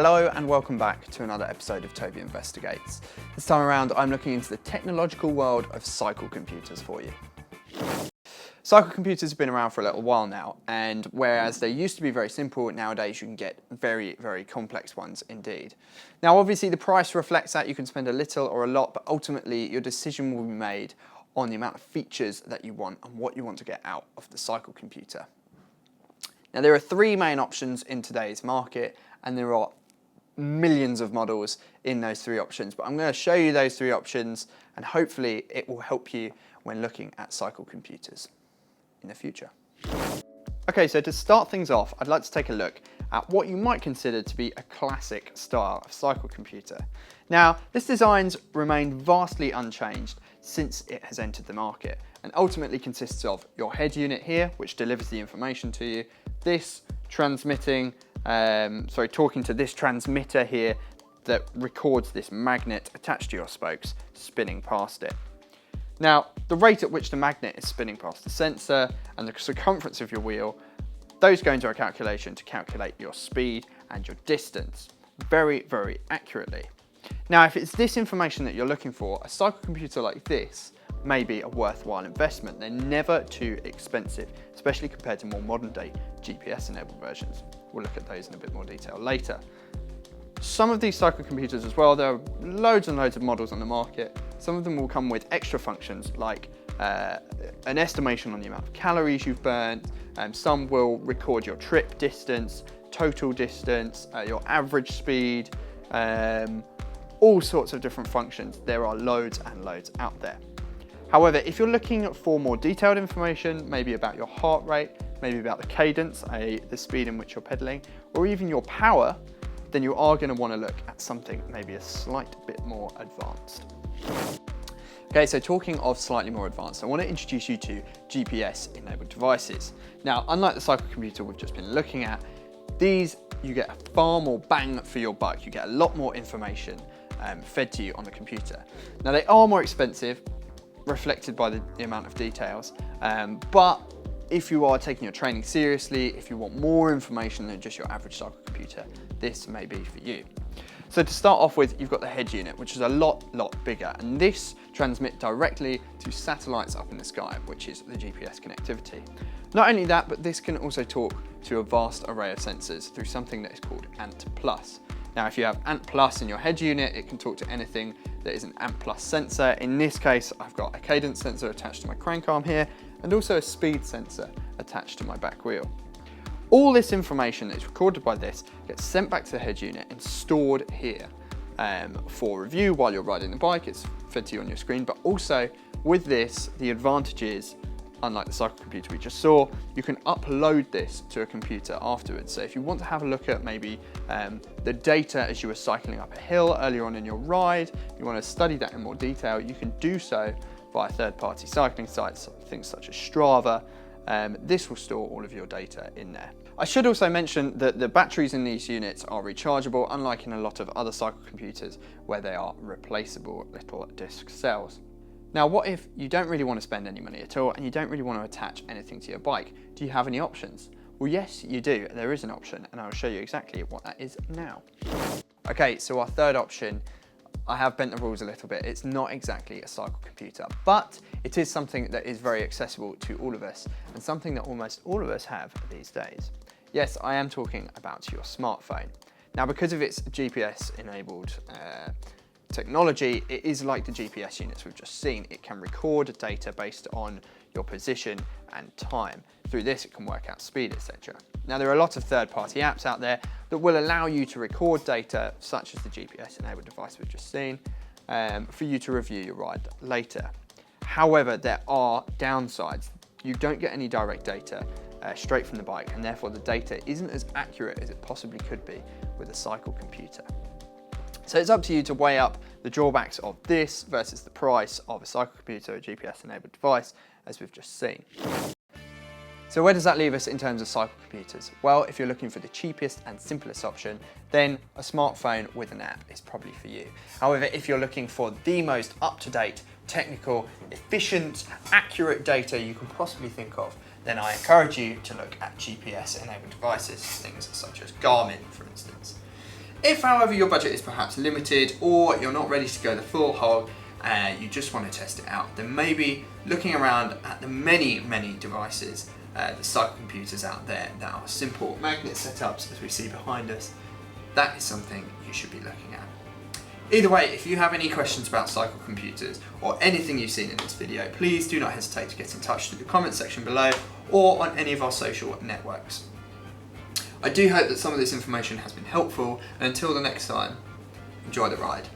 Hello and welcome back to another episode of Toby Investigates. This time around I'm looking into the technological world of cycle computers for you. Cycle computers have been around for a little while now, and whereas they used to be very simple, nowadays you can get very, very complex ones indeed. Now obviously the price reflects that. You can spend a little or a lot, but ultimately your decision will be made on the amount of features that you want and what you want to get out of the cycle computer. Now there are three main options in today's market, and there are millions of models in those three options, but I'm going to show you those three options and hopefully it will help you when looking at cycle computers in the future. Okay, so to start things off, I'd like to take a look at what you might consider to be a classic style of cycle computer. Now, this design's remained vastly unchanged since it has entered the market, and ultimately consists of your head unit here, which delivers the information to you, this talking to this transmitter here that records this magnet attached to your spokes spinning past it. Now, the rate at which the magnet is spinning past the sensor and the circumference of your wheel, those go into a calculation to calculate your speed and your distance very, very accurately. Now, if it's this information that you're looking for, a cycle computer like this may be a worthwhile investment. They're never too expensive, especially compared to more modern day GPS-enabled versions. We'll look at those in a bit more detail later. Some of these cycle computers as well, there are loads and loads of models on the market. Some of them will come with extra functions like an estimation on the amount of calories you've burnt. Some will record your trip distance, total distance, your average speed, all sorts of different functions. There are loads and loads out there. However, if you're looking for more detailed information, maybe about your heart rate, maybe about the cadence, the speed in which you're pedaling, or even your power, then you are going to want to look at something maybe a slight bit more advanced. Okay, so talking of slightly more advanced, I want to introduce you to GPS-enabled devices. Now, unlike the cycle computer we've just been looking at, these you get a far more bang for your buck. You get a lot more information fed to you on the computer. Now, they are more expensive, reflected by the amount of details, but if you are taking your training seriously, if you want more information than just your average cycle computer, this may be for you. So to start off with, you've got the head unit, which is a lot bigger, and this transmits directly to satellites up in the sky, which is the GPS connectivity. Not only that, but this can also talk to a vast array of sensors through something that is called ANT+. Now, if you have ANT+ in your head unit, it can talk to anything that is an ANT+ sensor. In this case, I've got a cadence sensor attached to my crank arm here, and also a speed sensor attached to my back wheel. All this information that is recorded by this gets sent back to the head unit and stored here for review while you're riding the bike. It's fed to you on your screen, but also with this, the advantage is, unlike the cycle computer we just saw, you can upload this to a computer afterwards. So if you want to have a look at maybe the data as you were cycling up a hill earlier on in your ride, you want to study that in more detail, you can do so via third-party cycling sites, things such as Strava. This will store all of your data in there. I should also mention that the batteries in these units are rechargeable, unlike in a lot of other cycle computers where they are replaceable little disk cells. Now, what if you don't really want to spend any money at all and you don't really want to attach anything to your bike? Do you have any options? Well, yes, you do. There is an option, and I'll show you exactly what that is now. Okay, so our third option, I have bent the rules a little bit. It's not exactly a cycle computer, but it is something that is very accessible to all of us and something that almost all of us have these days. Yes, I am talking about your smartphone. Now, because of its GPS-enabled technology, it is like the GPS units we've just seen. It can record data based on your position and time. Through this, it can work out speed, etc. Now, there are a lot of third-party apps out there that will allow you to record data, such as the GPS-enabled device we've just seen, for you to review your ride later. However, there are downsides. You don't get any direct data straight from the bike, and therefore the data isn't as accurate as it possibly could be with a cycle computer. So it's up to you to weigh up the drawbacks of this versus the price of a cycle computer, a GPS-enabled device, as we've just seen. So where does that leave us in terms of cycle computers? Well, if you're looking for the cheapest and simplest option, then a smartphone with an app is probably for you. However, if you're looking for the most up-to-date, technical, efficient, accurate data you can possibly think of, then I encourage you to look at GPS-enabled devices, things such as Garmin, for instance. If, however, your budget is perhaps limited or you're not ready to go the full hog, you just want to test it out, then maybe looking around at the many devices, the cycle computers out there that are simple magnet setups as we see behind us, that is something you should be looking at. Either way, if you have any questions about cycle computers or anything you've seen in this video, please do not hesitate to get in touch through the comment section below or on any of our social networks. I do hope that some of this information has been helpful, and until the next time, enjoy the ride.